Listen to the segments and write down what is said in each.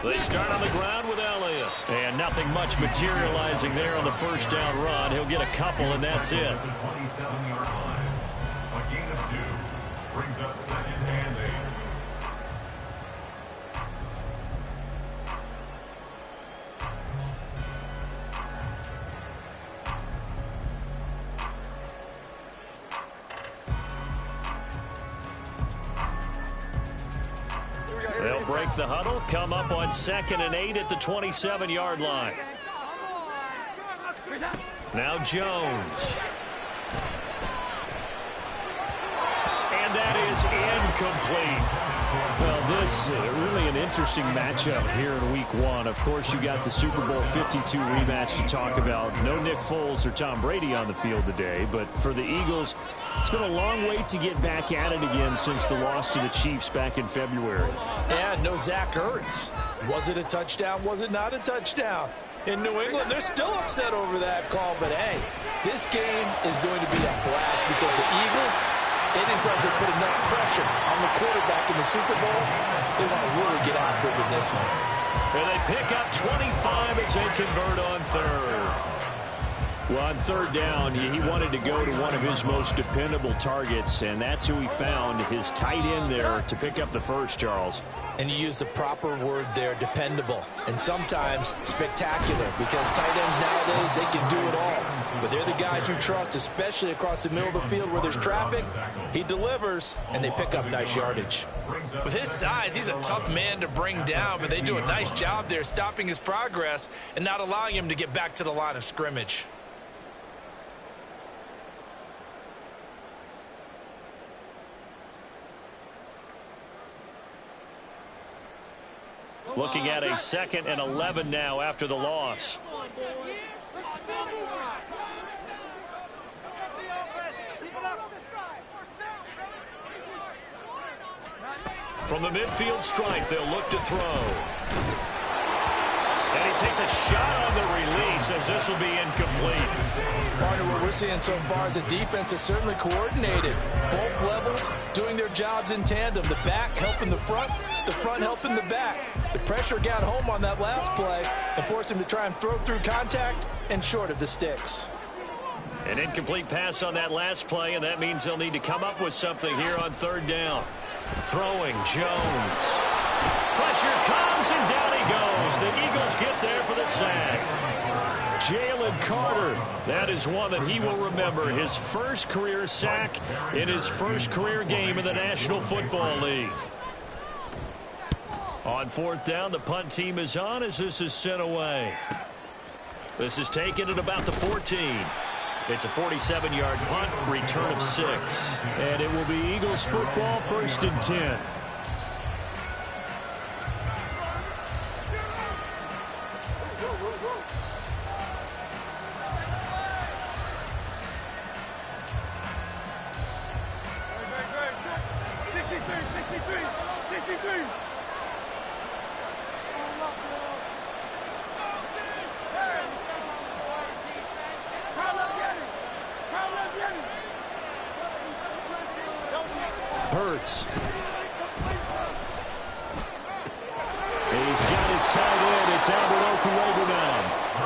They start on the ground with Elliott. And nothing much materializing there on the first down run. He'll get a couple, and that's it. The 27-yard line. A gain of 2 brings up 2nd and 8. They'll break the huddle, come up on 2nd and 8 at the 27-yard line. Now Jones. And that is incomplete. Well, this really an interesting matchup here in Week 1. Of course, you got the Super Bowl 52 rematch to talk about. No Nick Foles or Tom Brady on the field today, but for the Eagles, it's been a long wait to get back at it again since the loss to the Chiefs back in February. And no Zach Ertz. Was it a touchdown? Was it not a touchdown? In New England, they're still upset over that call. But, hey, this game is going to be a blast because the Eagles, they didn't try to put enough pressure on the quarterback in the Super Bowl. They want to really get after it in this one. And they pick up 25 as they convert on 3rd. Well, on 3rd down, he wanted to go to one of his most dependable targets, and that's who he found, his tight end there, to pick up the first, Charles. And you use the proper word there, dependable, and sometimes spectacular, because tight ends nowadays, they can do it all. But they're the guys you trust, especially across the middle of the field where there's traffic. He delivers, and they pick up nice yardage. With his size, he's a tough man to bring down, but they do a nice job there stopping his progress and not allowing him to get back to the line of scrimmage. Looking at a 2nd and 11 now after the loss. From the midfield stripe, they'll look to throw. And he takes a shot on the release as this will be incomplete. Partner, what we're seeing so far is the defense is certainly coordinated. Both levels doing their jobs in tandem. The back helping the front helping the back. The pressure got home on that last play and forced him to try and throw through contact and short of the sticks. An incomplete pass on that last play, and that means they'll need to come up with something here on 3rd down. Throwing Jones. Pressure comes, and down he goes. The Eagles get there for the sack. Jalen Carter, that is one that he will remember. His first career sack in his first career game in the National Football League. On 4th down, the punt team is on as this is sent away. This is taken at about the 14. It's a 47-yard punt, return of 6. And it will be Eagles football, 1st and 10. Hurts. He's got his tight end. It's Albert Okuwegu now.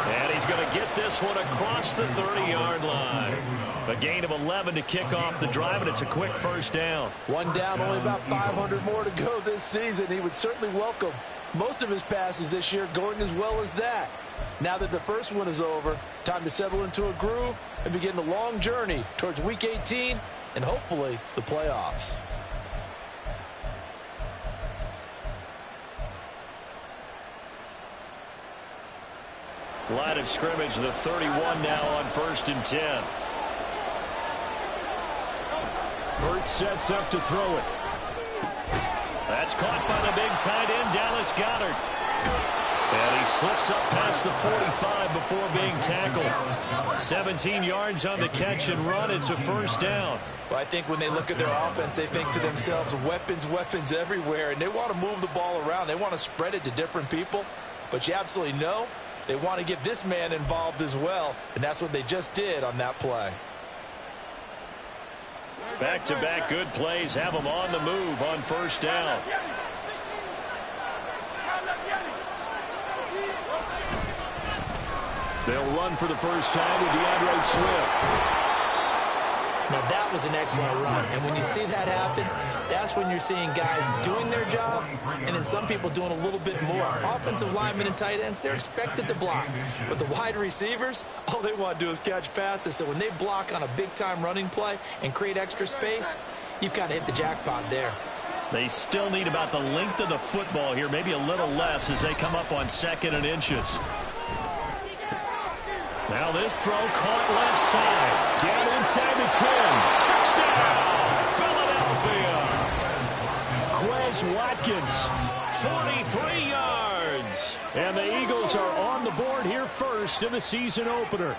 And he's going to get this one across the 30-yard line. A gain of 11 to kick off the drive, and it's a quick 1st down. One down, only about 500 more to go this season. He would certainly welcome most of his passes this year going as well as that. Now that the first one is over, time to settle into a groove and begin the long journey towards Week 18 and hopefully the playoffs. Line of scrimmage, the 31 now on 1st and 10. Hurts sets up to throw it. That's caught by the big tight end, Dallas Goedert. And he slips up past the 45 before being tackled. 17 yards on the catch and run. It's a 1st down. Well, I think when they look at their offense, they think to themselves, weapons, weapons everywhere. And they want to move the ball around. They want to spread it to different people. But you absolutely know they want to get this man involved as well. And that's what they just did on that play. Back-to-back good plays have them on the move on 1st down. They'll run for the first time with DeAndre Swift. Now, that was an excellent run, and when you see that happen, that's when you're seeing guys doing their job and then some people doing a little bit more. Offensive linemen and tight ends, they're expected to block, but the wide receivers, all they want to do is catch passes. So when they block on a big-time running play and create extra space, you've got to hit the jackpot there. They still need about the length of the football here, maybe a little less as they come up on 2nd and inches. Now this throw caught left side. Down inside the 10. Touchdown, Philadelphia. Quez Watkins, 43 yards. And the Eagles are on the board here first in the season opener.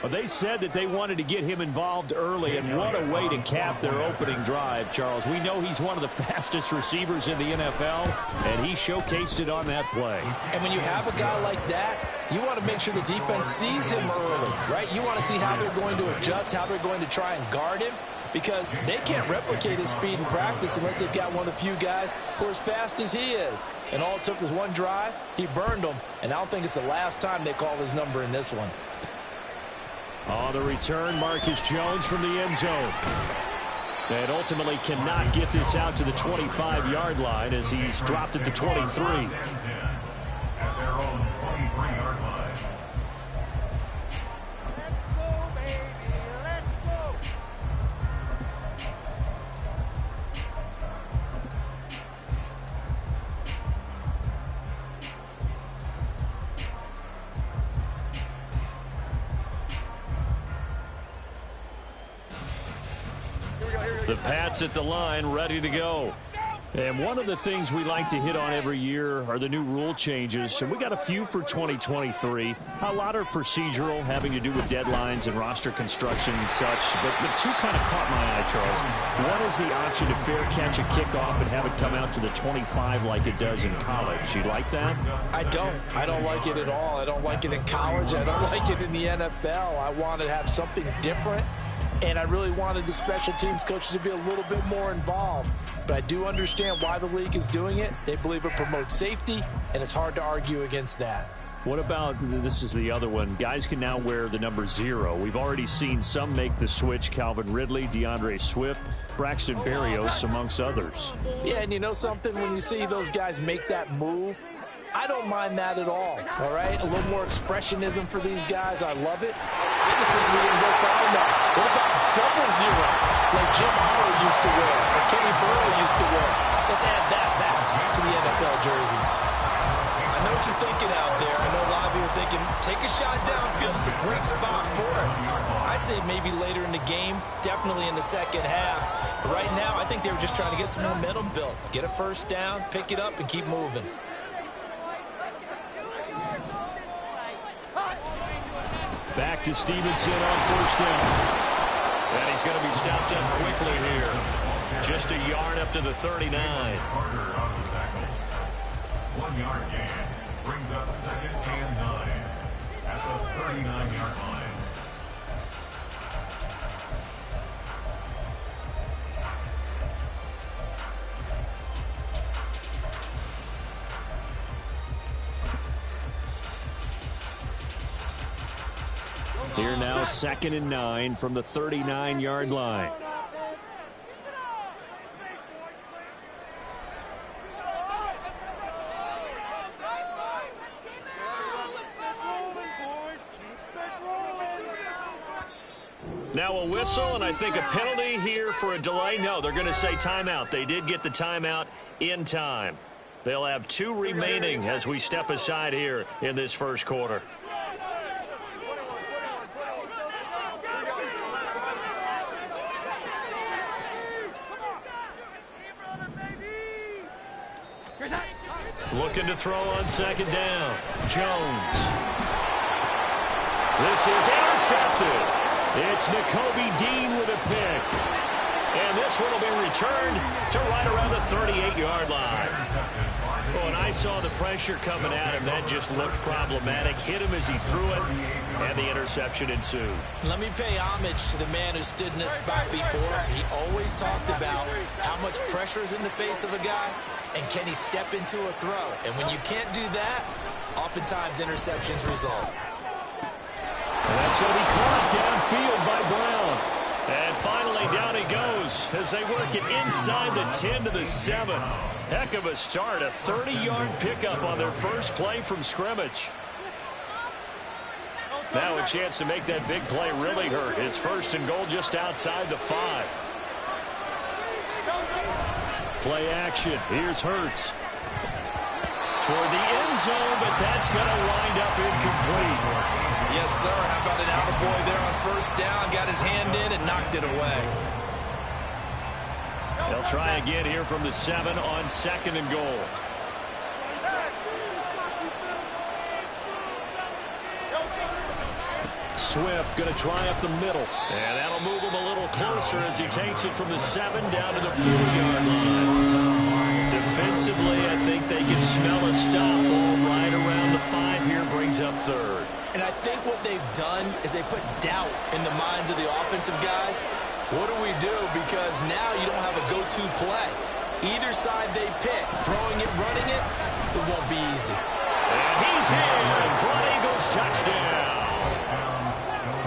Well, they said that they wanted to get him involved early, and what a way to cap their opening drive, Charles. We know he's one of the fastest receivers in the NFL, and he showcased it on that play. And when you have a guy like that, you want to make sure the defense sees him early, right? You want to see how they're going to adjust, how they're going to try and guard him, because they can't replicate his speed in practice unless they've got one of the few guys who are as fast as he is. And all it took was one drive. He burned them, and I don't think it's the last time they call his number in this one. On the return, Marcus Jones from the end zone. And ultimately cannot get this out to the 25-yard line as he's dropped at the 23. At their own 23-yard line. The Pats at the line, ready to go. And one of the things we like to hit on every year are the new rule changes. And we got a few for 2023. A lot are procedural, having to do with deadlines and roster construction and such. But the two kind of caught my eye, Charles. One is the option to fair catch a kickoff and have it come out to the 25 like it does in college. You like that? I don't. I don't like it at all. I don't like it in college. I don't like it in the NFL. I want to have something different. And I really wanted the special teams coaches to be a little bit more involved. But I do understand why the league is doing it. They believe it promotes safety, and it's hard to argue against that. What about, this is the other one, guys can now wear the number 0. We've already seen some make the switch, Calvin Ridley, DeAndre Swift, Braxton Berrios, amongst others. Yeah, and you know something? When you see those guys make that move, I don't mind that at all right? A little more expressionism for these guys. I love it. I just think we didn't go far enough. What about double 0 like Jim Howard used to wear or Kenny Burrow used to wear? Let's add that back to the NFL jerseys. I know what you're thinking out there. I know a lot of you are thinking, take a shot downfield. It's a great spot for it. I'd say maybe later in the game, definitely in the second half. But right now, I think they were just trying to get some momentum built. Get a first down, pick it up, and keep moving. Back to Stevenson on first down. And he's going to be stopped up quickly here. Just a yard up to the 39. Carter on the tackle. 1 yard gain brings up 2nd and 9 at the 39-yard line. Here now, 2nd and 9 from the 39-yard line. Now a whistle, and I think a penalty here for a delay. No, they're going to say timeout. They did get the timeout in time. They'll have 2 remaining as we step aside here in this first quarter. Looking to throw on 2nd down. Jones. This is intercepted. It's Nakobe Dean with a pick. And this one will be returned to right around the 38-yard line. Oh, and I saw the pressure coming at him. That just looked problematic. Hit him as he threw it, and the interception ensued. Let me pay homage to the man who stood in this spot before. He always talked about how much pressure is in the face of a guy, and can he step into a throw? And when you can't do that, oftentimes interceptions result. And that's going to be caught downfield by Brown. And finally, down he goes as they work it inside the 10 to the 7. Heck of a start, a 30-yard pickup on their first play from scrimmage. Now a chance to make that big play really hurt. It's 1st and goal just outside the 5. Play action. Here's Hurts. Toward the end zone, but that's going to wind up incomplete. Yes, sir. How about an attaboy there on 1st down? Got his hand in and knocked it away. They'll try again here from the 7 on 2nd and goal. Swift going to try up the middle. And that'll move him a little closer as he takes it from the 7 down to the 4-yard line. Defensively, I think they can smell a stop. Ball right around the 5 here, brings up 3rd. And I think what they've done is they put doubt in the minds of the offensive guys. What do we do? Because now you don't have a go-to play. Either side they pick, throwing it, running it, it won't be easy. And he's in for an Eagles touchdown.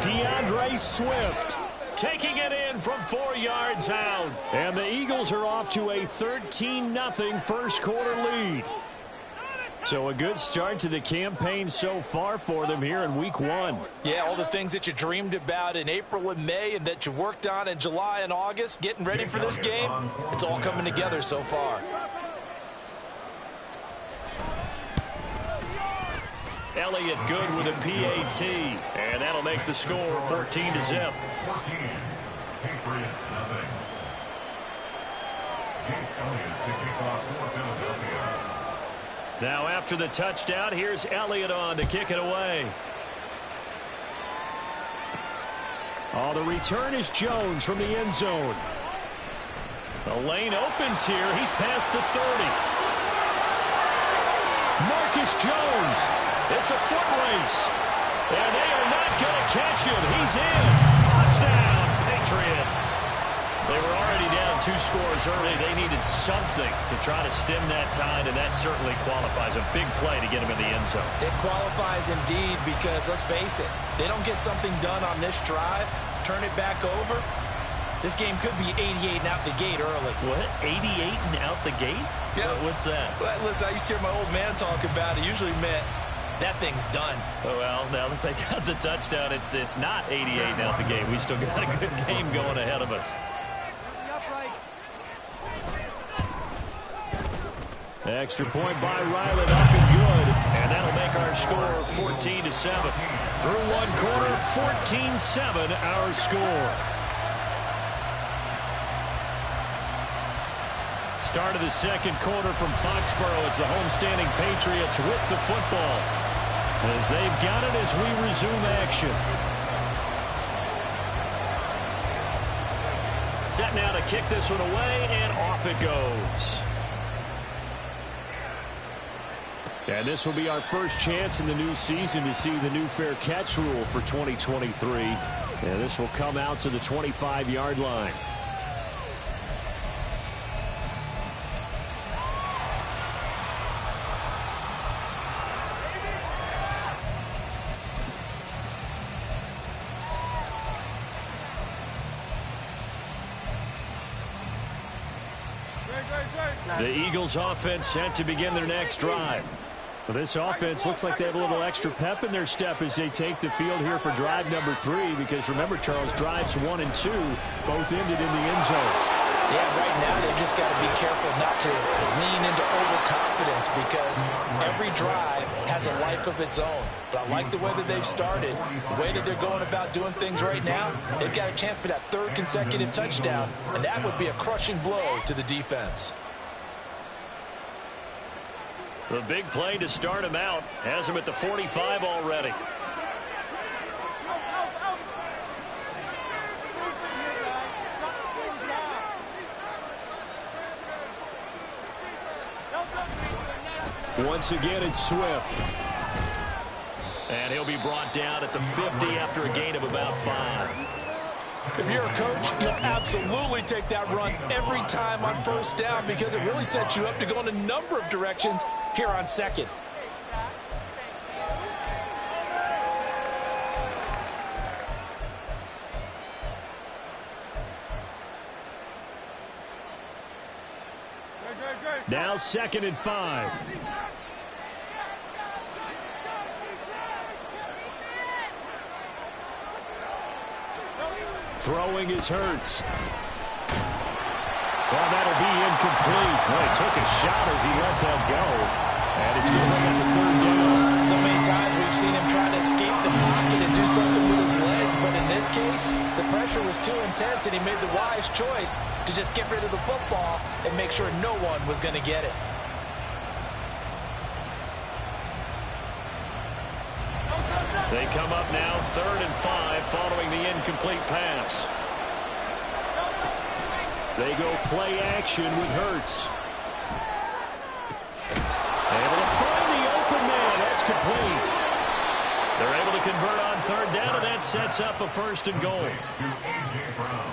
DeAndre Swift taking it in from 4 yards out. And the Eagles are off to a 13-0 first quarter lead. So a good start to the campaign so far for them here in week 1. Yeah, all the things that you dreamed about in April and May and that you worked on in July and August, getting ready for this game, it's all coming together so far. Elliott good with a PAT, and that'll make the score 14-0. 14. Patriots nothing. Chase Elliott to kick off for Philadelphia. Now after the touchdown, here's Elliott on to kick it away. Oh, the return is Jones from the end zone. The lane opens here. He's past the 30. Marcus Jones. It's a foot race. And they are not going to catch him. He's in. Touchdown, Patriots. They were already down 2 scores early. They needed something to try to stem that tide, and that certainly qualifies. A big play to get him in the end zone. It qualifies indeed because, let's face it, they don't get something done on this drive, turn it back over, this game could be 88 and out the gate early. What? 88 and out the gate? Yeah. What's that? Well, listen, I used to hear my old man talk about it. Usually meant that thing's done. Oh, well, now that they got the touchdown, it's not 88 and out the gate. We still got a good game going ahead of us. Extra point by Ryland, up and good. And that'll make our score 14-7. Through 1 quarter, 14-7 our score. Start of the 2nd quarter from Foxborough. It's the homestanding Patriots with the football, as they've got it as we resume action. Set now to kick this one away, and off it goes. And this will be our first chance in the new season to see the new fair catch rule for 2023. And this will come out to the 25-yard line. The Eagles offense set to begin their next drive. Well, this offense looks like they have a little extra pep in their step as they take the field here for drive number 3, because remember, Charles, drives 1 and 2 both ended in the end zone. Yeah, right now they've just got to be careful not to lean into overconfidence, because every drive has a life of its own. But I like the way that they've started, the way that they're going about doing things right now. They've got a chance for that 3rd consecutive touchdown, and that would be a crushing blow to the defense. The big play to start him out has him at the 45 already. Once again, it's Swift. And he'll be brought down at the 50 after a gain of about 5. If you're a coach, you'll absolutely take that run every time on 1st down, because it really sets you up to go in a number of directions here on 2nd. Now 2nd and 5. Throwing is Hurts. Well, that'll be incomplete. Well, he took a shot as he let that go. And it's going to bring up the 3rd down. So many times we've seen him try to escape the pocket and do something with his legs, but in this case, the pressure was too intense, and he made the wise choice to just get rid of the football and make sure no one was going to get it. They come up now 3rd and 5 following the incomplete pass. They go play action with Hurts. Able to find the open man. That's complete. They're able to convert on 3rd down, and that sets up a 1st and goal. To A.J. Brown.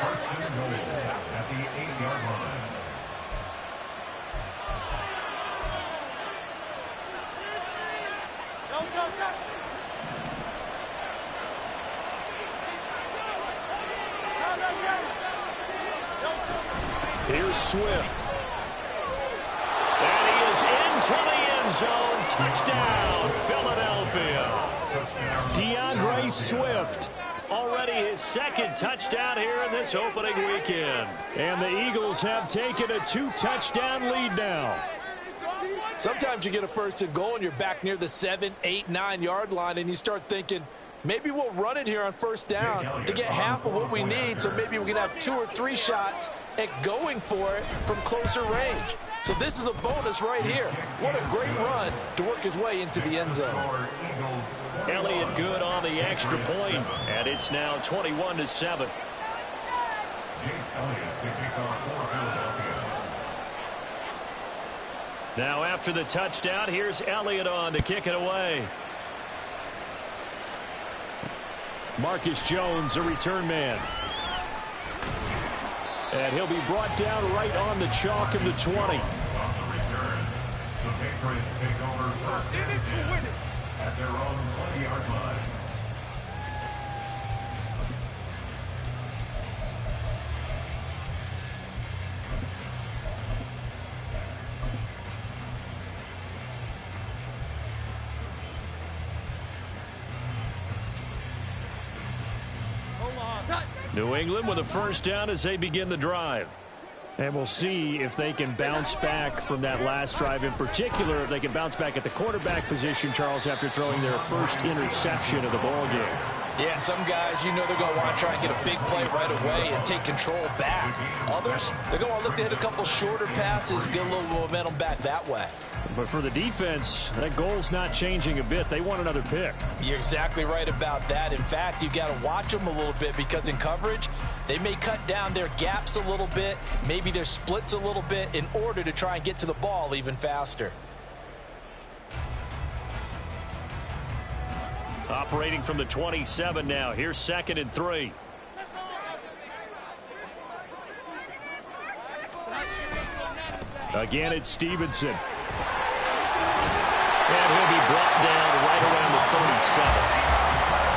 1st and goal at the 8-yard line. Here's Swift. And he is into the end zone. Touchdown, Philadelphia. DeAndre Swift. Already his 2nd touchdown here in this opening weekend. And the Eagles have taken a 2-touchdown lead now. Sometimes you get a 1st and goal and you're back near the 7, 8, 9-yard line, and you start thinking, maybe we'll run it here on 1st down to get half of what we need, so maybe we can have 2 or 3 shots at going for it from closer range. So this is a bonus right here. What a great run to work his way into the end zone. Elliott good on the extra point, and it's now 21-7. Elliott to kick off for Philadelphia. Now after the touchdown, here's Elliott on to kick it away. Marcus Jones, a return man. And he'll be brought down right on the chalk of the 20. On the return, the Patriots take over 1st and 10 at their own 20-yard line. New England with a 1st down as they begin the drive. And we'll see if they can bounce back from that last drive. In particular, if they can bounce back at the quarterback position, Charles, after throwing their 1st interception of the ball game. Yeah, some guys, you know they're going to want to try and get a big play right away and take control back. Others, they're going to look to hit a couple shorter passes, get a little momentum back that way. But for the defense, that goal's not changing a bit. They want another pick. You're exactly right about that. In fact, you've got to watch them a little bit, because in coverage, they may cut down their gaps a little bit, maybe their splits a little bit, in order to try and get to the ball even faster. Operating from the 27 now. Here's 2nd and 3. Again, it's Stevenson. And he'll be brought down right around the 37.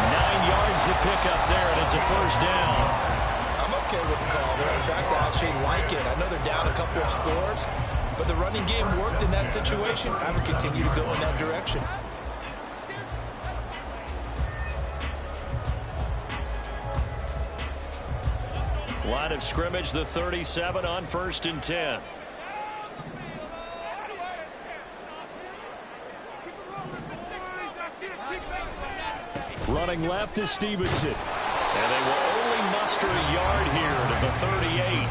9 yards to pick up there, and it's a 1st down. I'm okay with the call there. In fact, I actually like it. I know they're down a couple of scores, but the running game worked in that situation. I would continue to go in that direction. Line of scrimmage, the 37 on 1st and 10. Running left is Stevenson. And they will only muster a yard here to the 38.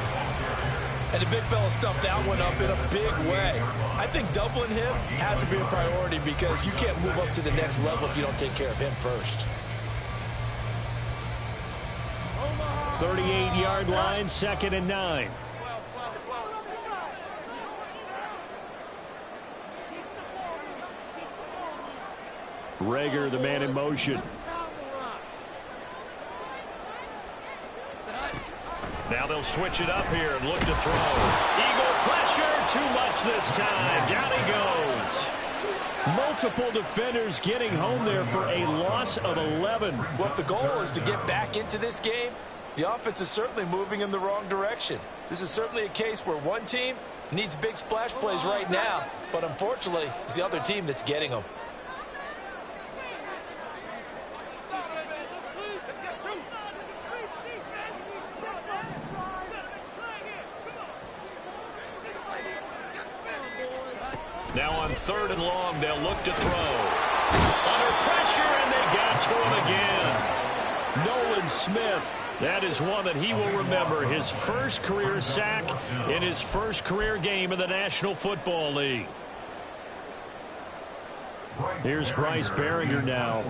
And the big fella stuffed that one up in a big way. I think doubling him has to be a priority, because you can't move up to the next level if you don't take care of him first. 38-yard line, 2nd and 9. Rager, the man in motion. Now they'll switch it up here and look to throw. Eagle pressure, too much this time. Down he goes. Multiple defenders getting home there for a loss of 11. Well, if the goal is to get back into this game, The offense is certainly moving in the wrong direction. This is certainly a case where one team needs big splash plays right now, but unfortunately, it's the other team that's getting them. Now on 3rd and long, they'll look to throw. Under pressure, and they got to him again. Nolan Smith. That is one that he will remember. His first career sack in his first career game in the National Football League. Here's Bryce Behringer now.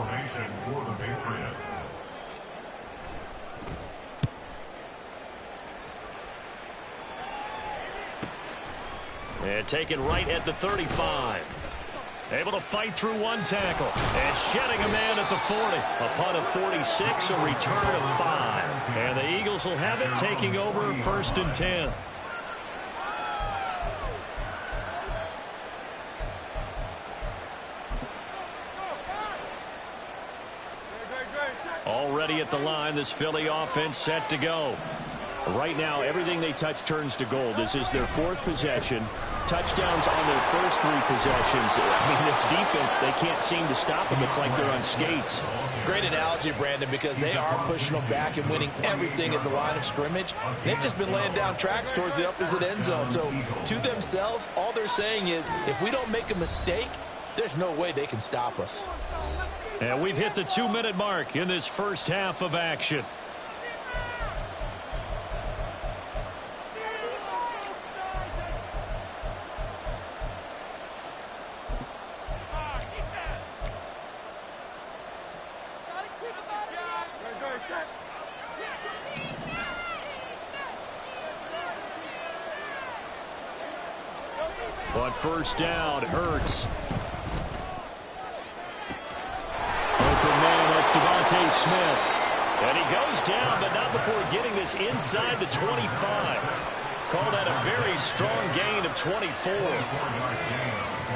And taken right at the 35. Able to fight through one tackle. And shedding a man at the 40. A punt of 46, a return of 5. And the Eagles will have it, taking over 1st and 10. Already at the line, this Philly offense set to go. Right now, everything they touch turns to gold. This is their 4th possession. Touchdowns on their first 3 possessions. I mean, this defense, they can't seem to stop them. It's like they're on skates. Great analogy, Brandon, because they are pushing them back and winning everything at the line of scrimmage. They've just been laying down tracks towards the opposite end zone. So, to themselves, all they're saying is, if we don't make a mistake, there's no way they can stop us. And we've hit the 2-minute mark in this first half of action. On 1st down, Hurts. Open man, that's Devontae Smith. And he goes down, but not before getting this inside the 25. Call that a very strong gain of 24.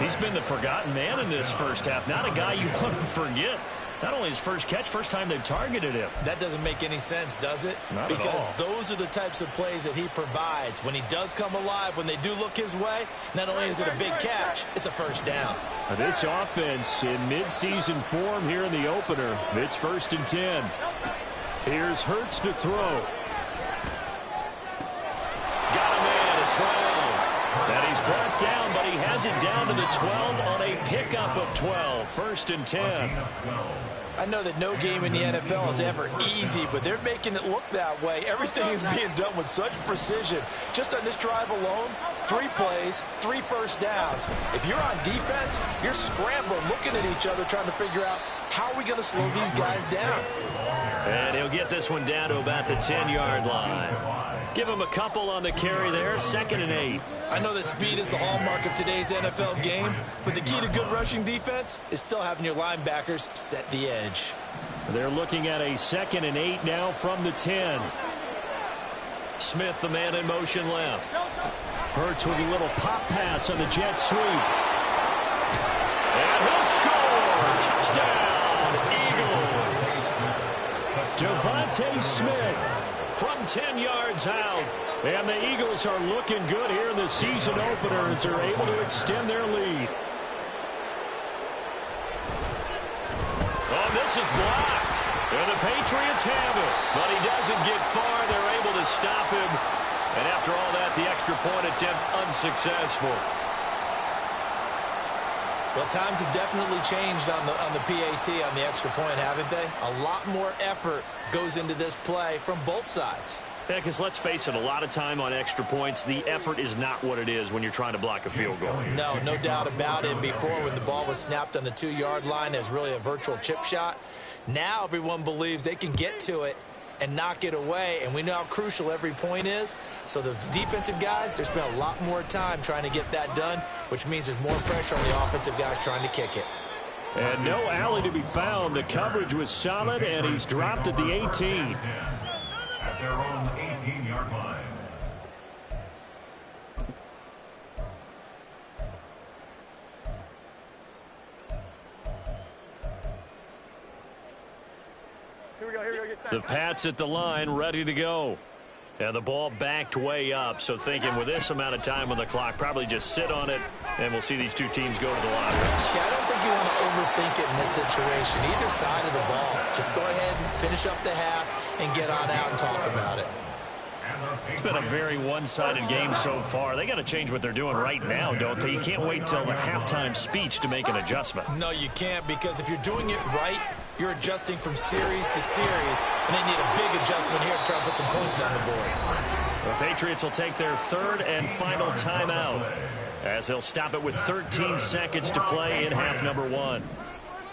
He's been the forgotten man in this first half. Not a guy you want to forget. Not only his first catch, first time they've targeted him. That doesn't make any sense, does it? Not because at all. Those are the types of plays that he provides. When he does come alive, when they do look his way, not only is it a big catch, it's a first down. This offense in midseason form here in the opener. It's 1st and 10. Here's Hurts to throw. Got a man, it's Brown. And he's brought down, but he has it down to the 12 on a pickup of 12. 1st and 10. I know that no game in the NFL is ever easy, but they're making it look that way. Everything is being done with such precision. Just on this drive alone, 3 plays, 3 first downs. If you're on defense, you're scrambling, looking at each other, trying to figure out how are we going to slow these guys down. And he'll get this one down to about the 10-yard line. Give him a couple on the carry there, 2nd and 8. I know that speed is the hallmark of today's NFL game, but the key to good rushing defense is still having your linebackers set the edge. They're looking at a 2nd and 8 now from the 10. Smith, the man in motion left. Hurts with a little pop pass on the jet sweep. And he'll score! Touchdown, Eagles! Devontae Smith from 10 yards out. And the Eagles are looking good here in the season opener as they're able to extend their lead. Oh, this is blocked. And the Patriots have it. But he doesn't get far. They're able to stop him. And after all that, the extra point attempt unsuccessful. Well, times have definitely changed on the PAT, on the extra point, haven't they? A lot more effort goes into this play from both sides. Yeah, because let's face it, a lot of time on extra points, the effort is not what it is when you're trying to block a field goal. No doubt about it. Before, when the ball was snapped on the 2-yard line, it was really a virtual chip shot. Now everyone believes they can get to it and knock it away, and we know how crucial every point is. So the defensive guys, they spent a lot more time trying to get that done, which means there's more pressure on the offensive guys trying to kick it. And no alley to be found. The coverage was solid, and he's dropped at the 18. At their own 18-yard line. Here we go. The Pats at the line, ready to go. And the ball backed way up, so thinking with this amount of time on the clock, probably just sit on it, and we'll see these two teams go to the locker rooms. Yeah, I don't think you want to overthink it in this situation. Either side of the ball. Just go ahead and finish up the half and get on out and talk about it. It's been a very one-sided game so far. They got to change what they're doing right now, don't they? You can't wait till the halftime speech to make an adjustment. No, you can't, because if you're doing it right, you're adjusting from series to series, and they need a big adjustment here to try to put some points on the board. The Patriots will take their third and final timeout as they'll stop it with 13 seconds to play in half number one.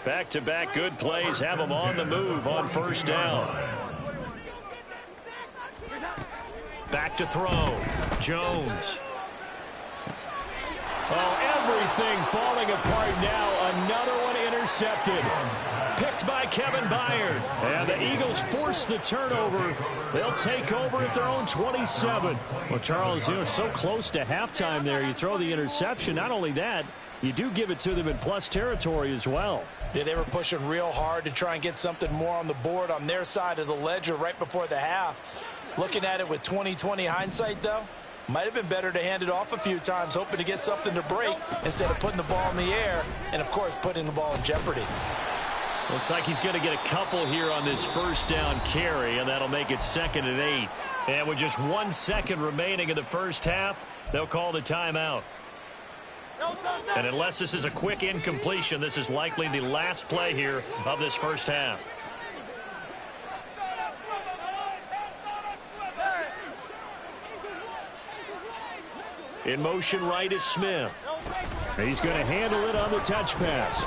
Back-to-back good plays have them on the move on first down. Back to throw. Jones. Oh, everything falling apart now. Another one intercepted. Picked by Kevin Byard. And the Eagles force the turnover. They'll take over at their own 27. Well, Charles, you know, so close to halftime there. You throw the interception. Not only that, you do give it to them in plus territory as well. Yeah, they were pushing real hard to try and get something more on the board on their side of the ledger right before the half. Looking at it with 20/20 hindsight, though, might have been better to hand it off a few times, hoping to get something to break instead of putting the ball in the air and, of course, putting the ball in jeopardy. Looks like he's going to get a couple here on this first down carry, and that'll make it 2nd and 8. And with just 1 second remaining in the first half, they'll call the timeout. And unless this is a quick incompletion, this is likely the last play here of this first half. In motion right is Smith. He's going to handle it on the touch pass.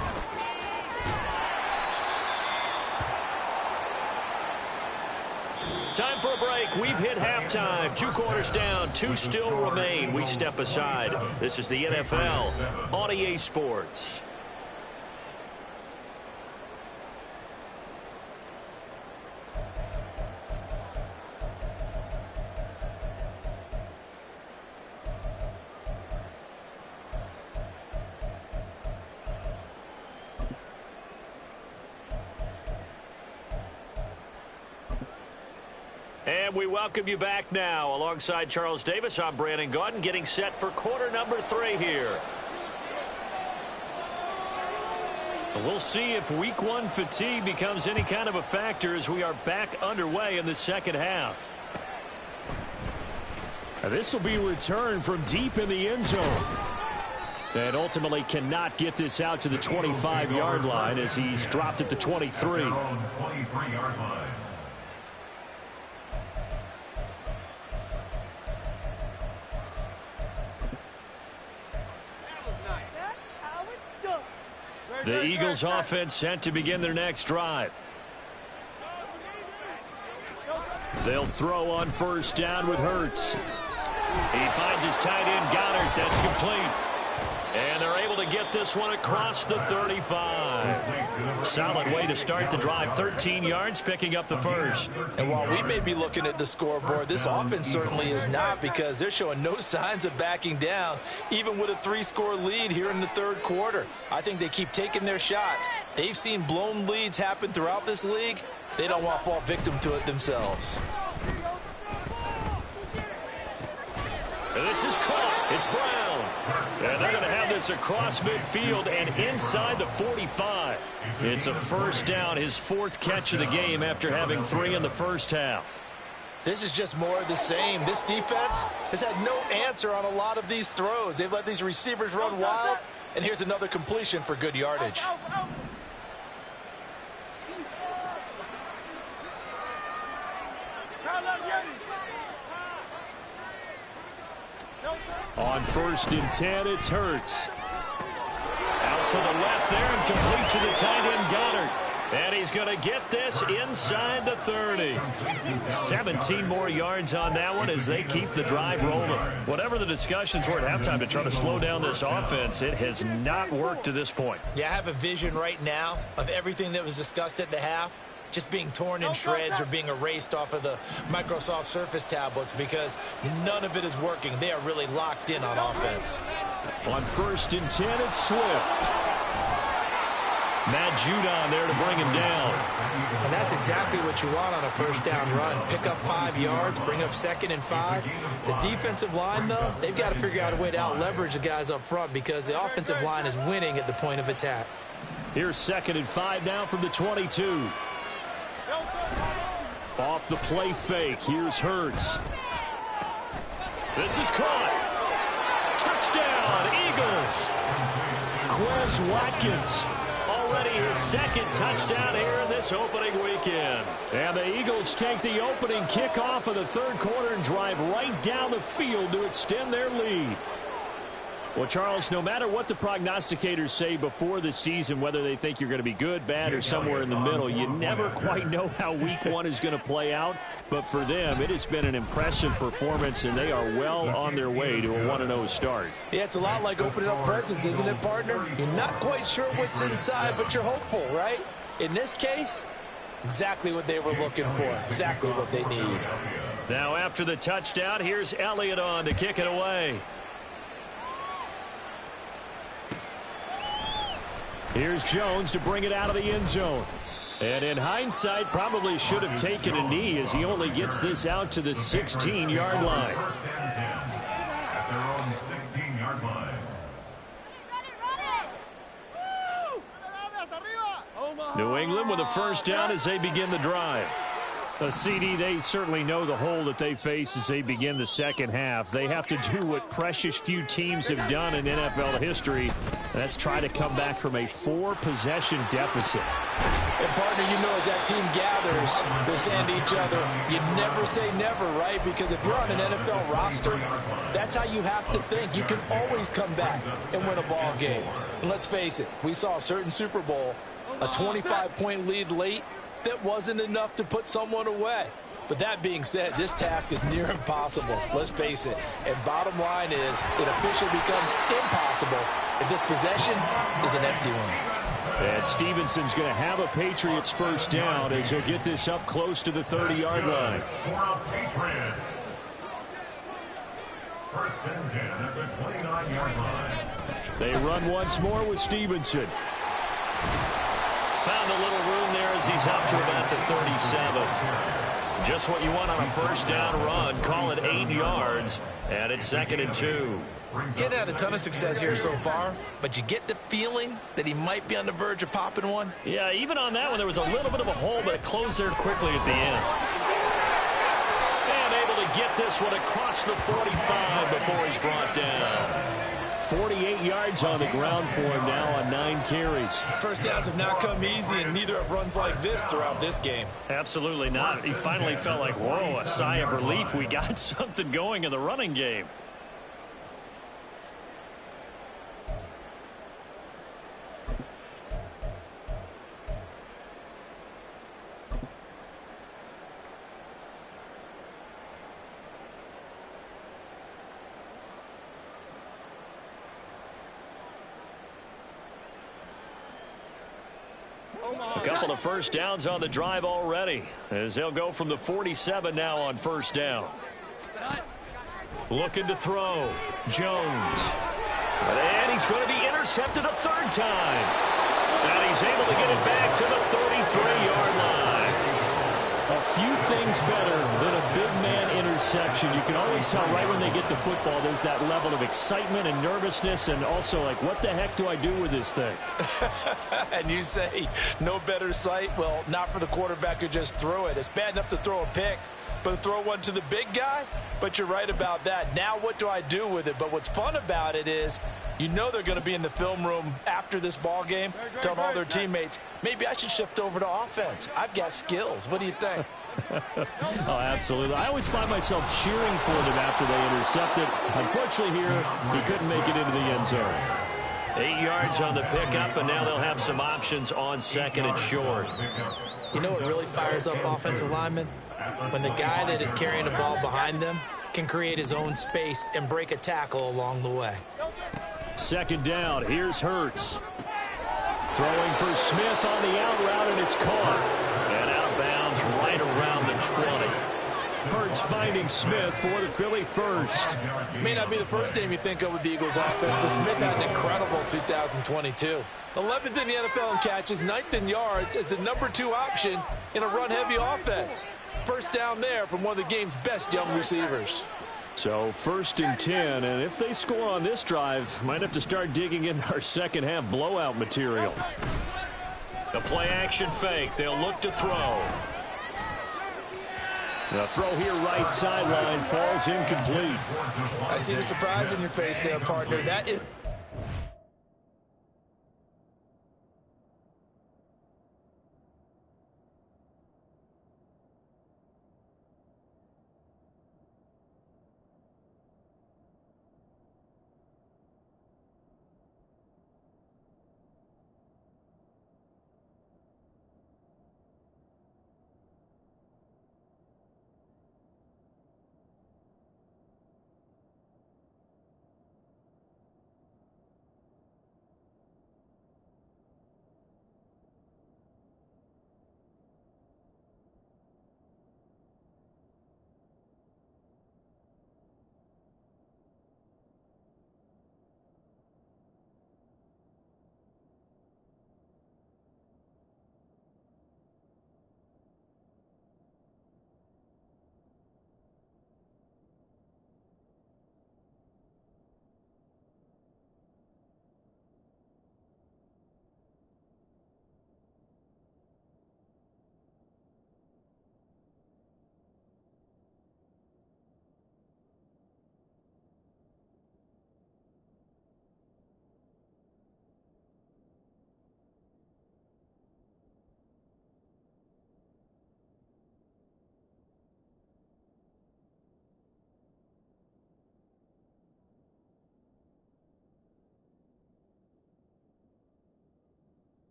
Time for a break. We've hit halftime. 2 quarters down. 2 still remain. We step aside. This is the NFL on EA Sports. And we welcome you back now. Alongside Charles Davis, I'm Brandon Gaudin, getting set for quarter number 3 here. We'll see if week 1 fatigue becomes any kind of a factor as we are back underway in the second half. This will be returned from deep in the end zone. And ultimately cannot get this out to the 25-yard line as he's dropped at the 23. 23-yard line. The Eagles offense set to begin their next drive. They'll throw on first down with Hurts. He finds his tight end Goddard. That's complete. And they're able to get this one across the 35. Solid way to start the drive. 13 yards, picking up the first. And while we may be looking at the scoreboard, this offense certainly is not, because they're showing no signs of backing down, even with a 3-score lead here in the third quarter. I think they keep taking their shots. They've seen blown leads happen throughout this league. They don't want to fall victim to it themselves. And this is caught. It's Brown. And they're going to have this across midfield and inside the 45. It's a first down, his 4th catch of the game after having 3 in the first half. This is just more of the same. This defense has had no answer on a lot of these throws. They've let these receivers run wild, and here's another completion for good yardage. On 1st and 10, it's Hurts. Out to the left there and complete to the tight end Goddard. And he's going to get this inside the 30. 17 more yards on that one as they keep the drive rolling. Whatever the discussions were at halftime to try to slow down this offense, it has not worked to this point. Yeah, I have a vision right now of everything that was discussed at the half just being torn in shreds or being erased off of the Microsoft Surface tablets, because none of it is working. They are really locked in on offense. On 1st and 10, it's Swift. Matt Judon there to bring him down. And that's exactly what you want on a first down run. Pick up 5 yards, bring up 2nd and 5. The defensive line, though, they've got to figure out a way to out-leverage the guys up front because the offensive line is winning at the point of attack. Here's 2nd and 5 now from the 22. Off the play fake. Here's Hurts. This is caught. Touchdown, Eagles. Quez Watkins. Already his 2nd touchdown here in this opening weekend. And the Eagles take the opening kickoff of the 3rd quarter and drive right down the field to extend their lead. Well, Charles, no matter what the prognosticators say before the season, whether they think you're going to be good, bad, or somewhere in the middle, you never quite know how week 1 is going to play out. But for them, it has been an impressive performance, and they are well on their way to a 1-0 start. Yeah, it's a lot like opening up presents, isn't it, partner? You're not quite sure what's inside, but you're hopeful, right? In this case, exactly what they were looking for, exactly what they need. Now after the touchdown, here's Elliott on to kick it away. Here's Jones to bring it out of the end zone. And in hindsight, probably should have taken a knee as he only gets this out to the 16-yard line. First and 10 at their own 16-yard line. New England with a first down as they begin the drive. A CD, they certainly know the hole that they face as they begin the second half. They have to do what precious few teams have done in NFL history. That's try to come back from a 4-possession deficit. And, partner, you know as that team gathers, they're saying to each other, you never say never, right? Because if you're on an NFL roster, that's how you have to think. You can always come back and win a ball game. And let's face it, we saw a certain Super Bowl, a 25-point lead late, that wasn't enough to put someone away. But that being said, this task is near impossible. Let's face it. And bottom line is, it officially becomes impossible if this possession is an empty one. And Stevenson's going to have a Patriots first down as he'll get this up close to the 30-yard line. For Patriots. First and 10 at the 29-yard line. They run once more with Stevenson. Found a little room there as he's up to about the 37. Just what you want on a first down run. Call it 8 yards. And it's 2nd and 2. Getting had a ton of success here so far, but you get the feeling that he might be on the verge of popping one. Yeah, even on that one, there was a little bit of a hole, but it closed there quickly at the end. And able to get this one across the 45 before he's brought down. 48 yards on the ground for him now on 9 carries. First downs have not come easy, and neither have runs like this throughout this game. Absolutely not. He finally felt like, whoa, a sigh of relief. We got something going in the running game. A couple of first downs on the drive already as they'll go from the 47 now on first down. Looking to throw. Jones. And he's going to be intercepted a 3rd time. And he's able to get it back to the 33-yard line. A few things better than a big man interception. You can always tell right when they get the football, there's that level of excitement and nervousness, and also like, what the heck do I do with this thing? And you say, no better sight? Well, not for the quarterback who just threw it. It's bad enough to throw a pick, but to throw one to the big guy? But you're right about that. Now what do I do with it? But what's fun about it is, you know they're going to be in the film room after this ball game, telling all their teammates, maybe I should shift over to offense. I've got skills. What do you think? Oh, absolutely. I always find myself cheering for them after they intercept it. Unfortunately here, he couldn't make it into the end zone. 8 yards on the pickup, and now they'll have some options on 2nd and short. You know what really fires up offensive linemen? When the guy that is carrying the ball behind them can create his own space and break a tackle along the way. 2nd down. Here's Hurts. Throwing for Smith on the out route, and it's caught. And out of bounds right around the 20. Hurts finding Smith for the Philly first. May not be the first name you think of with the Eagles offense, but Smith had an incredible 2022. 11th in the NFL in catches, 9th in yards as the #2 option in a run-heavy offense. First down there from one of the game's best young receivers. So 1st and 10, and if they score on this drive, might have to start digging in our second half blowout material. The play action fake. They'll look to throw. The throw here right sideline falls incomplete. I see the surprise in your face there, partner. That is...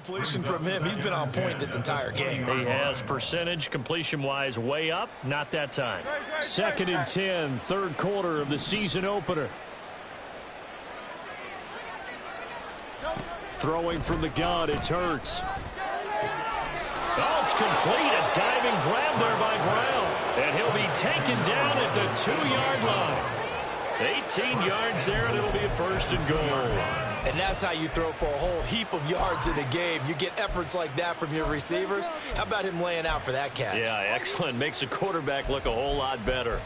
completion from him. He's been on point this entire game. He has. Percentage completion-wise way up. Not that time. 2nd and 10, 3rd quarter of the season opener. Throwing from the gun, it's Hurts. Oh, it's complete. A diving grab there by Brown. And he'll be taken down at the 2-yard line. 18 yards there, and it'll be a 1st and goal. And that's how you throw for a whole heap of yards in a game. You get efforts like that from your receivers. How about him laying out for that catch? Yeah, excellent. Makes the quarterback look a whole lot better.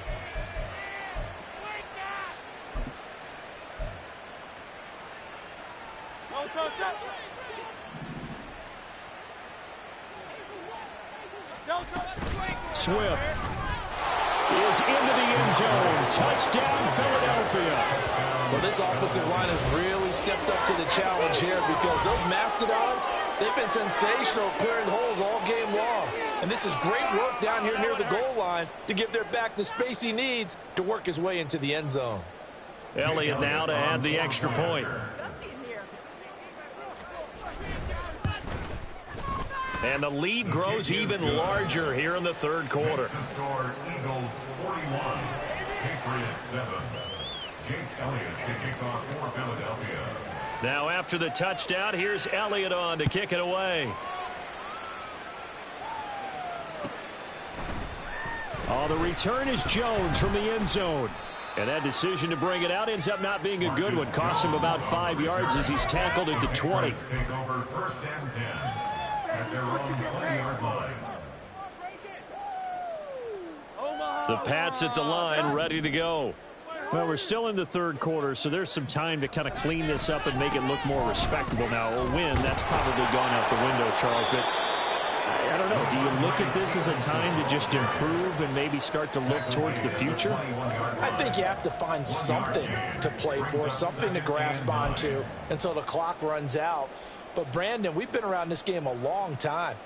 Swift is into the end zone. Touchdown, Philadelphia. Well, this offensive line has really stepped up to the challenge here because those Mastodons, they've been sensational clearing holes all game long. And this is great work down here near the goal line to give their back the space he needs to work his way into the end zone. Elliott now to add the extra point. And the lead grows even larger here in the 3rd quarter. Eagles 41, Patriots 7. Jake Elliott to kick off for Philadelphia. Now after the touchdown, here's Elliott on to kick it away. Oh, the return is Jones from the end zone. And that decision to bring it out ends up not being a good one. Costs him about 5 yards as he's tackled at the 20. Take over 1st and 10 at their own 20-yard line. The Pats at the line, ready to go. Well, we're still in the third quarter, so there's some time to kind of clean this up and make it look more respectable. Now, a win, that's probably gone out the window, Charles, but I don't know. Do you look at this as a time to just improve and maybe start to look towards the future? I think you have to find something to play for, something to grasp onto until the clock runs out. But, Brandon, we've been around this game a long time.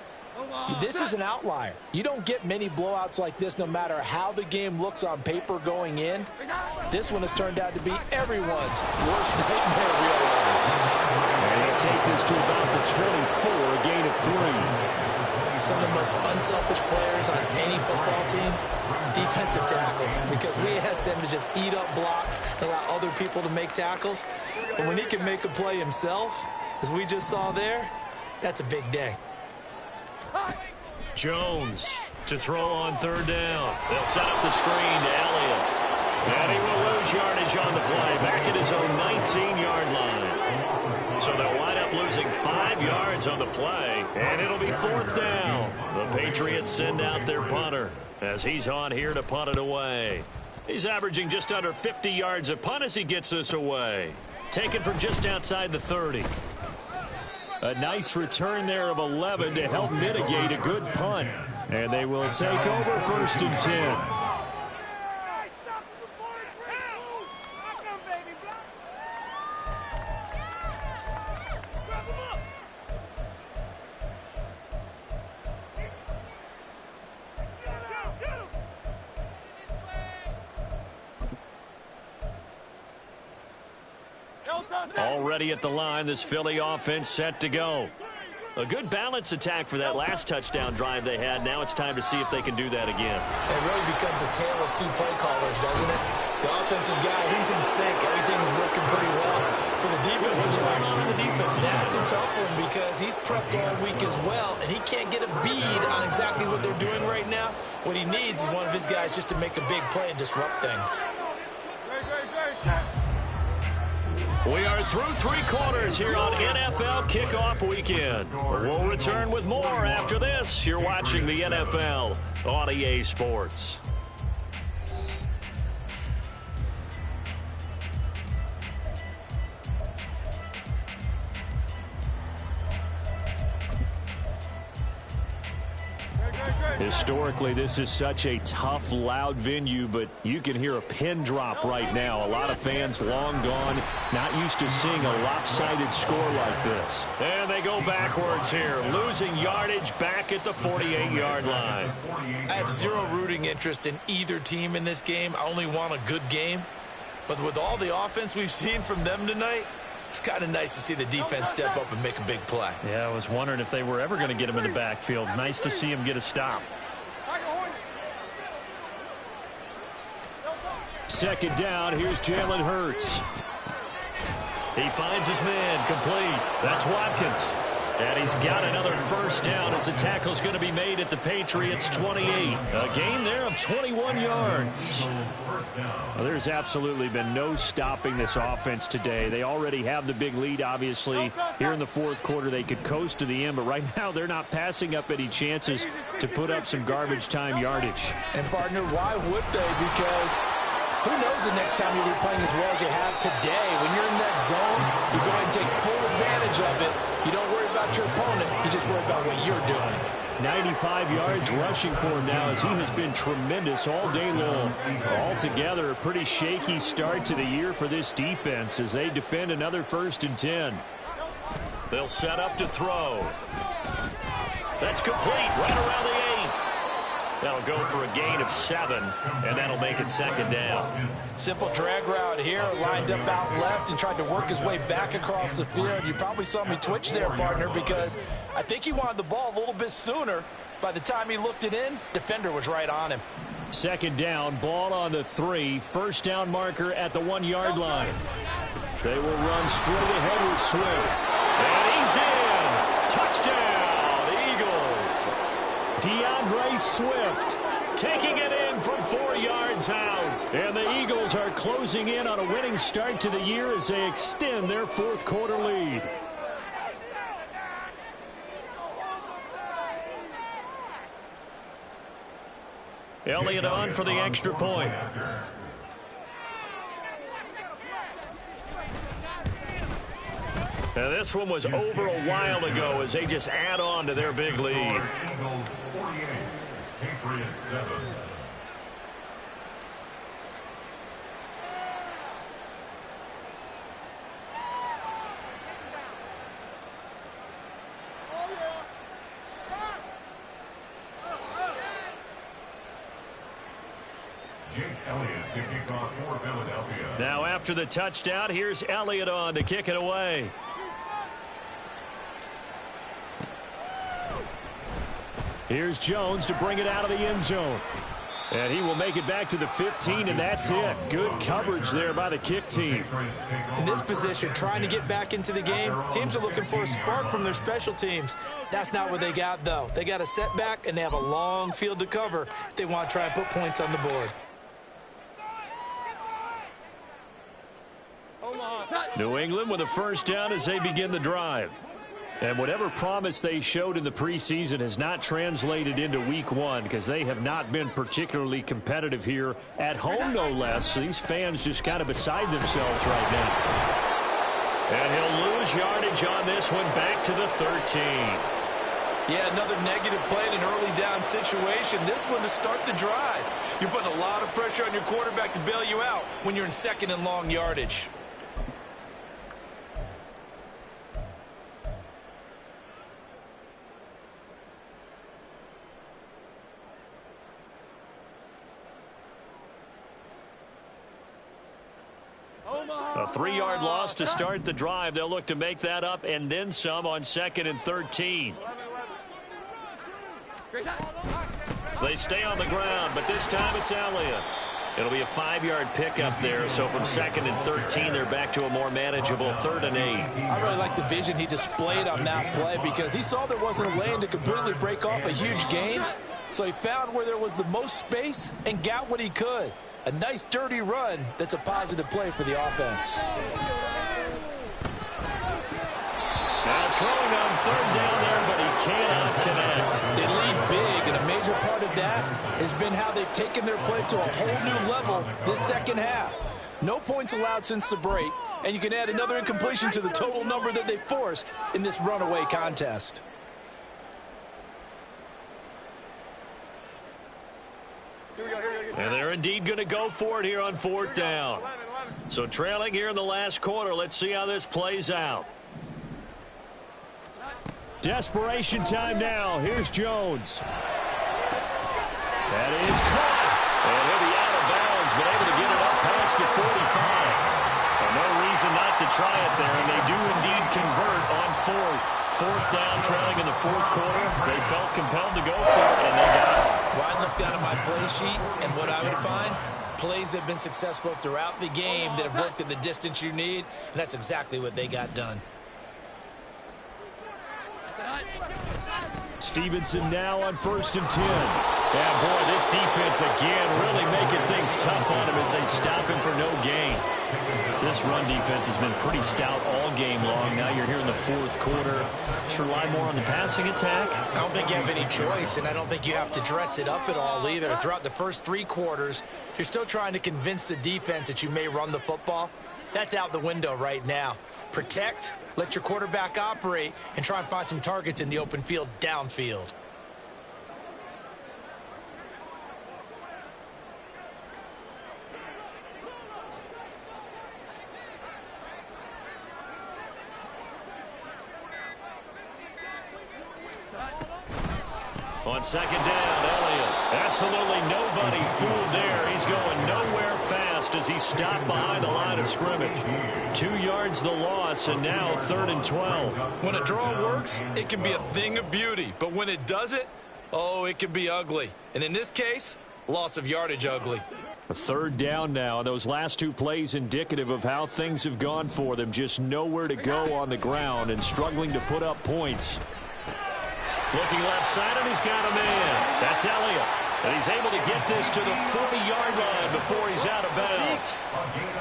This is an outlier. You don't get many blowouts like this no matter how the game looks on paper going in. This one has turned out to be everyone's worst nightmare realized. And they take this to about the 24, a gain of 3. Some of the most unselfish players on any football team, defensive tackles, because we ask them to just eat up blocks and allow other people to make tackles. And when he can make a play himself, as we just saw there, that's a big day. Jones to throw on 3rd down. They'll set up the screen to Elliott. And he will lose yardage on the play. Back at his own 19-yard line. So they'll wind up losing 5 yards on the play. And it'll be 4th down. The Patriots send out their punter as he's on here to punt it away. He's averaging just under 50 yards a punt as he gets this away. Taken from just outside the 30. A nice return there of 11 to help mitigate a good punt. And they will take over 1st and 10. Already at the line, this Philly offense set to go. A good balance attack for that last touchdown drive they had. Now it's time to see if they can do that again. It really becomes a tale of two play callers, doesn't it? The offensive guy, he's in sync. Everything's working pretty well. For the defensive side, that's a tough one because he's prepped all week as well, and he can't get a bead on exactly what they're doing right now. What he needs is one of his guys just to make a big play and disrupt things. We are through 3 quarters here on NFL Kickoff Weekend. We'll return with more after this. You're watching the NFL on EA Sports. Historically, this is such a tough, loud venue, but you can hear a pin drop right now. A lot of fans long gone, not used to seeing a lopsided score like this. And they go backwards here, losing yardage back at the 48-yard line. I have zero rooting interest in either team in this game. I only want a good game. But with all the offense we've seen from them tonight, it's kind of nice to see the defense step up and make a big play. Yeah, I was wondering if they were ever going to get him in the backfield. Nice to see him get a stop. 2nd down, here's Jalen Hurts. He finds his man, complete. That's Watkins. And he's got another 1st down as the tackle's going to be made at the Patriots' 28. A gain there of 21 yards. Well, there's absolutely been no stopping this offense today. They already have the big lead, obviously. Here in the 4th quarter, they could coast to the end, but right now they're not passing up any chances to put up some garbage time yardage. And, partner, why would they? Because who knows the next time you'll be playing as well as you have today. When you're in that zone, you go ahead and take full advantage of it. You don't worry about your opponent. You just worry about what you're doing. 95 yards rushing for him now as he has been tremendous all day long. Altogether, a pretty shaky start to the year for this defense as they defend another 1st and 10. They'll set up to throw. That's complete right around the 8. That'll go for a gain of 7, and that'll make it 2nd down. Simple drag route here, lined up out left and tried to work his way back across the field. You probably saw me twitch there, partner, because I think he wanted the ball a little bit sooner. By the time he looked it in, defender was right on him. 2nd down, ball on the 3, 1st down marker at the 1-yard line. They will run straight ahead with Swift. And he's in. Touchdown, the Eagles. DeAndre Swift taking it in from 4 yards out. And the Eagles are closing in on a winning start to the year as they extend their fourth quarter lead. Elliott on for the extra point. Now this one was over a while ago as they just add on to their big lead. Eagles 48, Patriots 7. Now after the touchdown, here's Elliott on to kick it away. Here's Jones to bring it out of the end zone. And he will make it back to the 15, and that's it. Good coverage there by the kick team. In this position, trying to get back into the game, teams are looking for a spark from their special teams. That's not what they got, though. They got a setback, and they have a long field to cover if they want to try and put points on the board. New England with a first down as they begin the drive. And whatever promise they showed in the preseason has not translated into week one because they have not been particularly competitive here at home, no less. So these fans just kind of beside themselves right now. And he'll lose yardage on this one back to the 13. Yeah, another negative play in an early down situation. This one to start the drive. You're putting a lot of pressure on your quarterback to bail you out when you're in second and long yardage. A 3-yard loss to start the drive. They'll look to make that up and then some on 2nd and 13. They stay on the ground, but this time it's Elliott. It'll be a 5-yard pickup there, so from 2nd and 13, they're back to a more manageable 3rd and 8. I really like the vision he displayed on that play because he saw there wasn't a lane to completely break off a huge gain, so he found where there was the most space and got what he could. A nice, dirty run that's a positive play for the offense. Now throwing on 3rd down there, but he cannot connect. They lead big, and a major part of that has been how they've taken their play to a whole new level this second half. No points allowed since the break, and you can add another incompletion to the total number that they forced in this runaway contest. And they're indeed going to go for it here on 4th down. So trailing here in the last quarter. Let's see how this plays out. Desperation time now. Here's Jones. That is caught. And he'll be out of bounds, but able to get it up past the 45. And no reason not to try it there, and they do indeed convert on 4th. 4th down, trailing in the 4th quarter. They felt compelled to go for it, and they got it. Well, I looked down at my play sheet, and what I would find, plays have been successful throughout the game that have worked at the distance you need, and that's exactly what they got done. Stevenson now on 1st and 10. Yeah, boy, this defense again really making things tough on him as they stop him for no gain. This run defense has been pretty stout all game long. Now you're here in the 4th quarter. Should rely more on the passing attack. I don't think you have any choice, and I don't think you have to dress it up at all either. Throughout the first 3 quarters, you're still trying to convince the defense that you may run the football. That's out the window right now. Protect, let your quarterback operate, and try and find some targets in the open field downfield. On 2nd down, Elliott. Absolutely nobody fooled there. He's going nowhere fast as he stopped behind the line of scrimmage. 2 yards the loss, and now 3rd and 12. When a draw works, it can be a thing of beauty. But when it doesn't, oh, it can be ugly. And in this case, loss of yardage ugly. A 3rd down now. Those last 2 plays indicative of how things have gone for them. Just nowhere to go on the ground and struggling to put up points. Looking left side, and he's got a man. That's Elliott. And he's able to get this to the 40-yard line before he's out of bounds.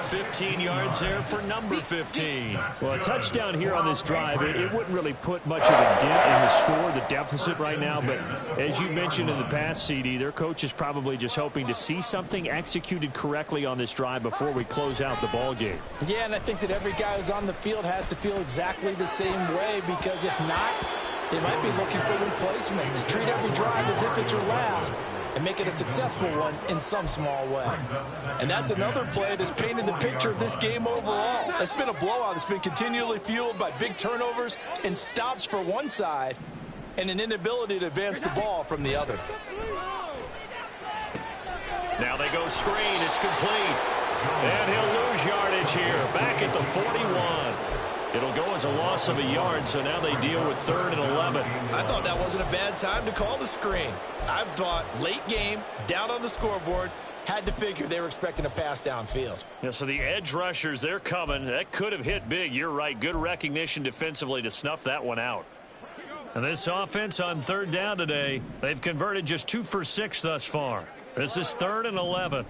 15 yards there for number 15. Well, a touchdown here on this drive, it wouldn't really put much of a dent in the score, the deficit right now. But as you mentioned in the past, CD, their coach is probably just hoping to see something executed correctly on this drive before we close out the ball game. Yeah, and I think that every guy who's on the field has to feel exactly the same way, because if not, they might be looking for replacements. Treat every drive as if it's your last and make it a successful one in some small way. And that's another play that's painted the picture of this game overall. It's been a blowout. It's been continually fueled by big turnovers and stops for one side and an inability to advance the ball from the other. Now they go screen. It's complete. And he'll lose yardage here. Back at the 41. It'll go as a loss of a yard, so now they deal with 3rd and 11. I thought that wasn't a bad time to call the screen. I thought late game, down on the scoreboard, had to figure they were expecting a pass downfield. Yeah, so the edge rushers, they're coming. That could have hit big. You're right. Good recognition defensively to snuff that one out. And this offense on 3rd down today, they've converted just 2 for 6 thus far. This is 3rd and 11.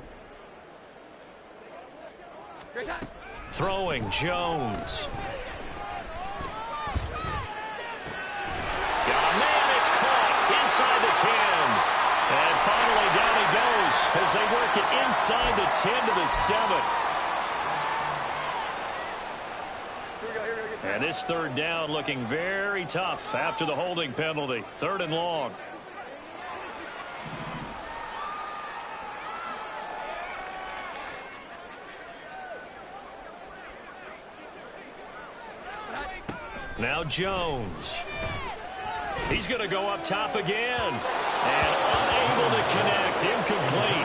Throwing, Jones. Inside the 10. And finally down he goes as they work it inside the 10 to the 7. And this 3rd down looking very tough after the holding penalty. 3rd and long. Now Jones. He's going to go up top again. And unable to connect. Incomplete.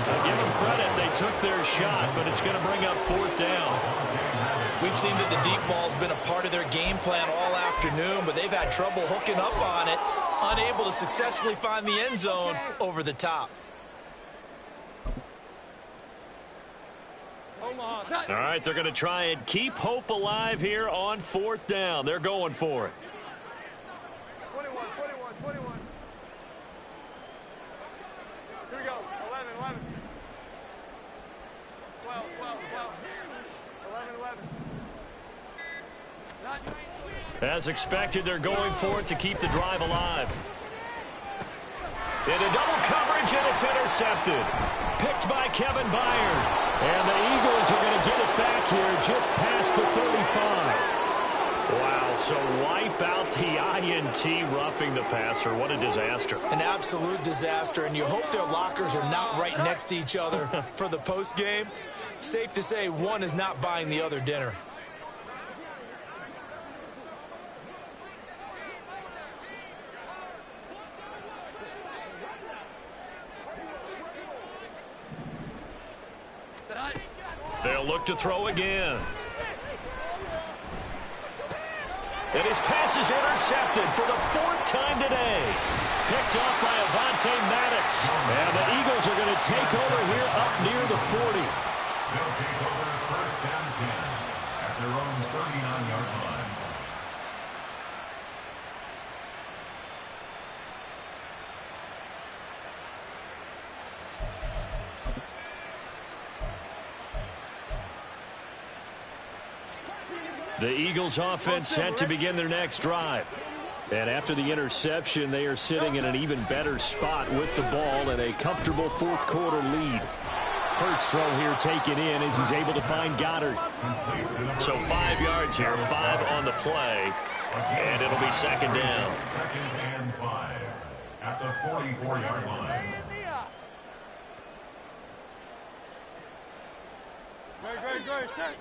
I'll give them credit. They took their shot, but it's going to bring up 4th down. We've seen that the deep ball's been a part of their game plan all afternoon, but they've had trouble hooking up on it. Unable to successfully find the end zone over the top. All right, they're going to try and keep hope alive here on 4th down. They're going for it. 21. Here we go. 11. 12. 11. As expected, they're going for it to keep the drive alive. Into double coverage, and it's intercepted. Picked by Kevin Byard. And the Eagles are going to get it back here just past the 35. Wow, so wipe out the INT, roughing the passer. What a disaster. An absolute disaster, and you hope their lockers are not right next to each other for the postgame. Safe to say one is not buying the other dinner. They'll look to throw again. And his pass is intercepted for the 4th time today. Picked up by Avonte Maddox. And the Eagles are going to take over here up near the 40. They'll take over 1st and 10 at their own 39-yard line. The Eagles offense set to begin their next drive. And after the interception, they are sitting in an even better spot with the ball and a comfortable 4th quarter lead. Hurts throw here taken in as he's able to find Goddard. So 5 yards here, 5 on the play, and it'll be 2nd down. 2nd and 5 at the 44-yard line. Great.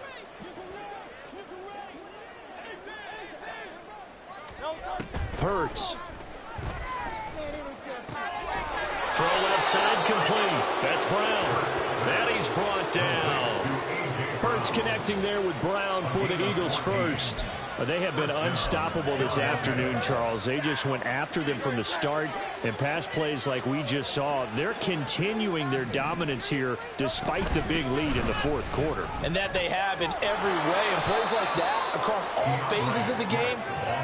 Hurts. Throw left side complete. That's Brown. And he's brought down. Hurts connecting there with Brown for the Eagles first. They have been unstoppable this afternoon, Charles. They just went after them from the start, and pass plays like we just saw, they're continuing their dominance here despite the big lead in the 4th quarter. And that they have in every way. And plays like that across phases of the game,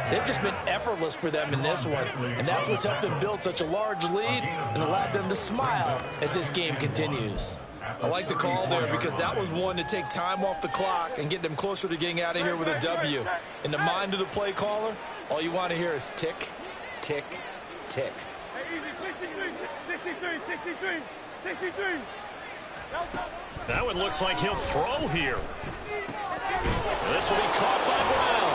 they've just been effortless for them in this one. And that's what's helped them build such a large lead and allowed them to smile as this game continues. I like the call there because that was one to take time off the clock and get them closer to getting out of here with a W. In the mind of the play caller, all you want to hear is tick, tick, tick. Hey, easy, 63. That one looks like he'll throw here. This will be caught by Brown.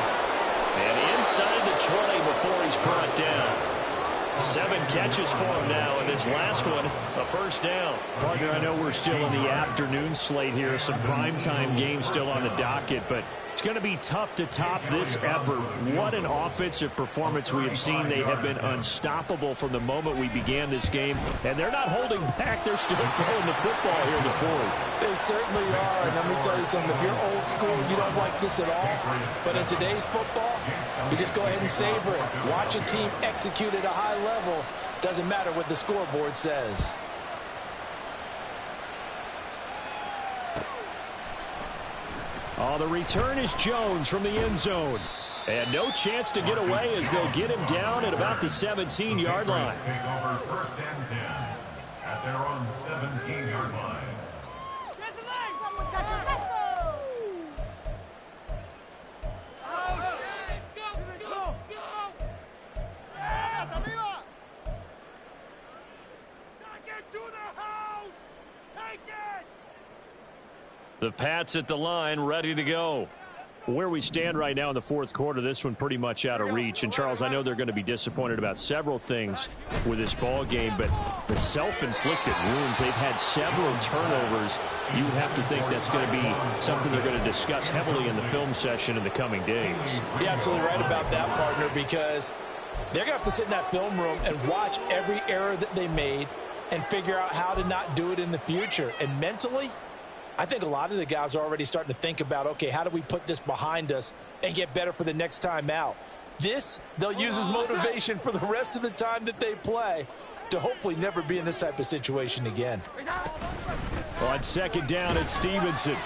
And inside the 20 before he's brought down. 7 catches for him now, and this last one, a first down. Partner, I know we're still in the afternoon slate here, some primetime games still on the docket, but it's going to be tough to top this effort. What an offensive performance we have seen. They have been unstoppable from the moment we began this game, and they're not holding back. They're still throwing the football here in the fourth. They certainly are, and let me tell you something. If you're old school, you don't like this at all. But in today's football, you just go ahead and savor it. Watch a team execute at a high level. Doesn't matter what the scoreboard says. Oh, the return is Jones from the end zone. And no chance to get away as they'll get him down at about the 17-yard line. Take over first and 10 at their own 17-yard line. The Pats at the line, ready to go. Where we stand right now in the fourth quarter, this one pretty much out of reach. And, Charles, I know they're going to be disappointed about several things with this ball game, but the self-inflicted wounds, they've had several turnovers. You have to think that's going to be something they're going to discuss heavily in the film session in the coming days. You're absolutely right about that, partner, because they're going to have to sit in that film room and watch every error that they made and figure out how to not do it in the future. And mentally, I think a lot of the guys are already starting to think about, okay, how do we put this behind us and get better for the next time out? This, they'll use as motivation for the rest of the time that they play to hopefully never be in this type of situation again. On second down, it's Stevenson.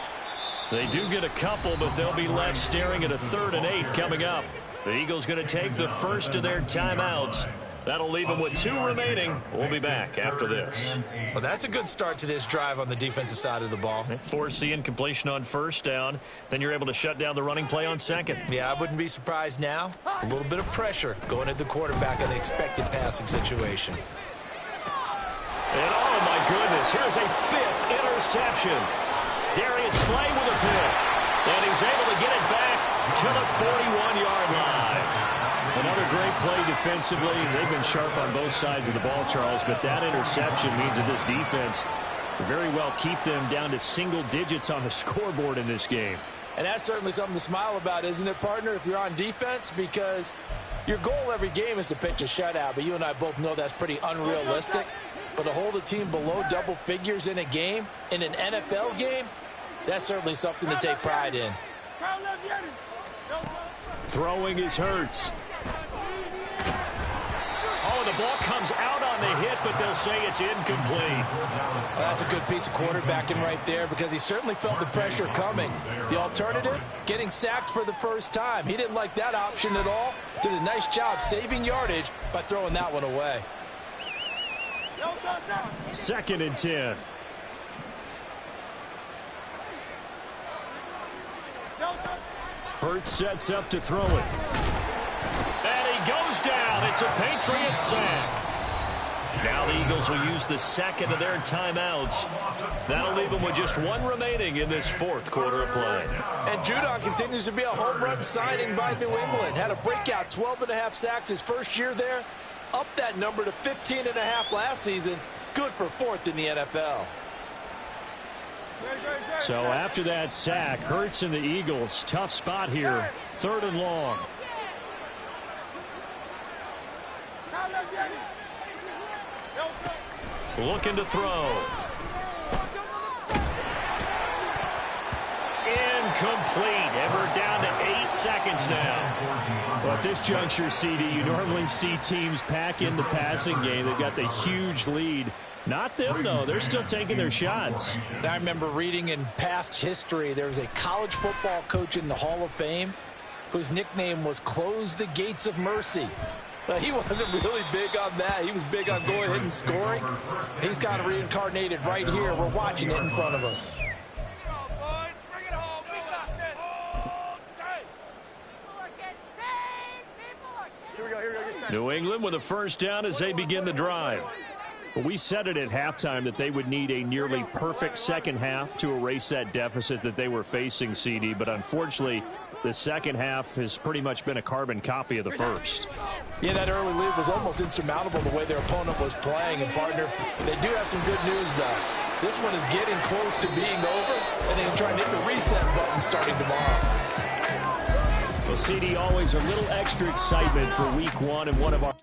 They do get a couple, but they'll be left staring at a 3rd and 8 coming up. The Eagles going to take the first of their timeouts. That'll leave them with 2 remaining. We'll be back after this. Well, that's a good start to this drive on the defensive side of the ball. They force the incompletion on first down. Then you're able to shut down the running play on second. Yeah, I wouldn't be surprised now. A little bit of pressure going at the quarterback in an expected passing situation. And oh my goodness, here's a 5th interception. Darius Slay with a pick. And he's able to get it back to the 41-yard line. Another great play defensively. They've been sharp on both sides of the ball, Charles, but that interception means that this defense very well keep them down to single digits on the scoreboard in this game. And that's certainly something to smile about, isn't it, partner, if you're on defense? Because your goal every game is to pitch a shutout, but you and I both know that's pretty unrealistic. But to hold a team below double figures in a game, in an NFL game, that's certainly something to take pride in. Throwing is Hurts. Oh, the ball comes out on the hit, but they'll say it's incomplete. Well, that's a good piece of quarterbacking right there because he certainly felt the pressure coming. The alternative, getting sacked for the first time. He didn't like that option at all. Did a nice job saving yardage by throwing that one away. 2nd and 10. Hurts sets up to throw it. And he goes down. It's a Patriot sack. Now the Eagles will use the second of their timeouts. That'll leave them with just 1 remaining in this fourth quarter of play. And Judon continues to be a home run signing by New England. Had a breakout 12.5 sacks his first year there. Up that number to 15.5 last season. Good for 4th in the NFL. So after that sack, Hurts and the Eagles, tough spot here. 3rd and long. Looking to throw. Incomplete. And we're down to 8 seconds now. Well, at this juncture, CD, you normally see teams pack in the passing game. They've got the huge lead. Not them, though. They're still taking their shots. I remember reading in past history, there was a college football coach in the Hall of Fame whose nickname was Close the Gates of Mercy. He wasn't really big on that. He was big on going ahead and scoring. He's kind of reincarnated right here. We're watching it in front of us. New England with a first down as they begin the drive. We said it at halftime that they would need a nearly perfect second half to erase that deficit that they were facing, CD. But unfortunately, the second half has pretty much been a carbon copy of the first. Yeah, that early lead was almost insurmountable the way their opponent was playing. And, partner, they do have some good news, though. This one is getting close to being over, and they're trying to hit the reset button starting tomorrow. Well, CD, always a little extra excitement for week one and one of our